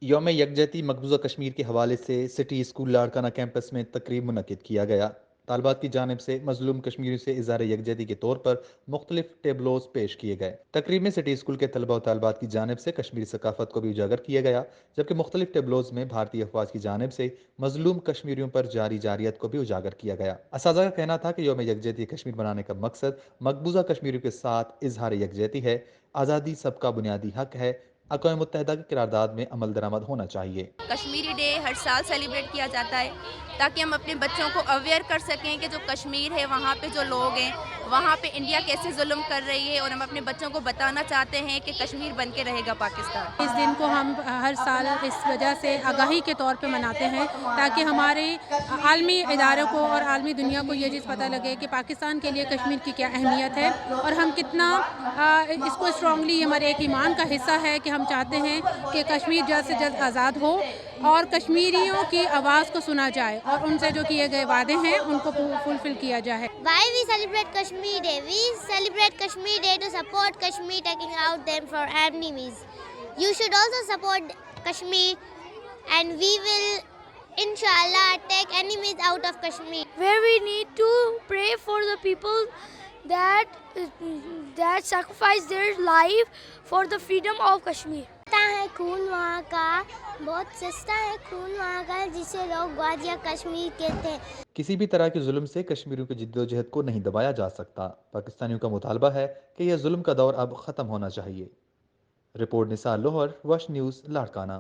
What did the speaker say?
یوم یکجہتی مقبوضہ کشمیر کے حوالے سے سٹی اسکول لاڑکانہ کیمپس میں تقریب منعقد کیا گیا۔ طالبات کی جانب سے مظلوم کشمیریوں سے اظہار یکجہتی کے طور پر مختلف ٹیبلوز پیش کیے گئے۔ تقریب میں سٹی اسکول کے طلبہ و طالبات کی جانب سے کشمیری ثقافت کو بھی اجاگر کیا گیا، جبکہ مختلف ٹیبلوز میں بھارتی افواج کی جانب سے مظلوم کشمیریوں پر جاری جارحیت کو بھی اجاگر کیا گیا۔ اساتذہ کا کہنا تھا کہ یوم یکجہتی کشمیر بنانے کا مقصد مقبوضہ کشمیریوں کے ساتھ اظہار یکجہتی ہے۔ آزادی سب کا بنیادی حق ہے۔ اقوام متحدہ کی قرارداد میں عمل درآمد ہونا چاہیے۔ کشمیری ڈے ہر سال سیلیبریٹ کیا جاتا ہے تاکہ ہم اپنے بچوں کو اویئر کر سکیں کہ جو کشمیر ہے وہاں پہ جو لوگ ہیں وہاں پہ انڈیا کیسے ظلم کر رہی ہے، اور ہم اپنے بچوں کو بتانا چاہتے ہیں کہ کشمیر بن کے رہے گا پاکستان۔ اس دن کو ہم ہر سال اس وجہ سے آگاہی کے طور پہ مناتے ہیں تاکہ ہمارے عالمی اداروں کو اور عالمی دنیا کو یہ چیز پتہ لگے کہ پاکستان کے لیے کشمیر کی کیا اہمیت ہے، اور ہم کتنا اس کو اسٹرانگلی ہمارے ایک ایمان کا حصہ ہے کہ ہم چاہتے ہیں کہ کشمیر جلد سے جلد آزاد ہو اور کشمیریوں کی آواز کو سنا جائے اور ان سے جو کیے گئے وعدے ہیں ان کو فلفل کیا جائے۔ Why we celebrate Kashmir Day? We celebrate Kashmir Day to support Kashmir, taking out them for enemies. You should also support Kashmir, and we will inshallah take enemies out of Kashmir. Where we need to pray for the people that sacrifice their life for the freedom of Kashmir. ہے خون وہاں کا بہت سستا ہے، خون وہاں کا جسے لوگ غازیہ کشمیر کہتے ہیں۔ کسی بھی طرح کے ظلم سے کشمیریوں کی جدوجہد کو نہیں دبایا جا سکتا۔ پاکستانیوں کا مطالبہ ہے کہ یہ ظلم کا دور اب ختم ہونا چاہیے۔ رپورٹ نثار لوہر، وش نیوز، لاڑکانہ۔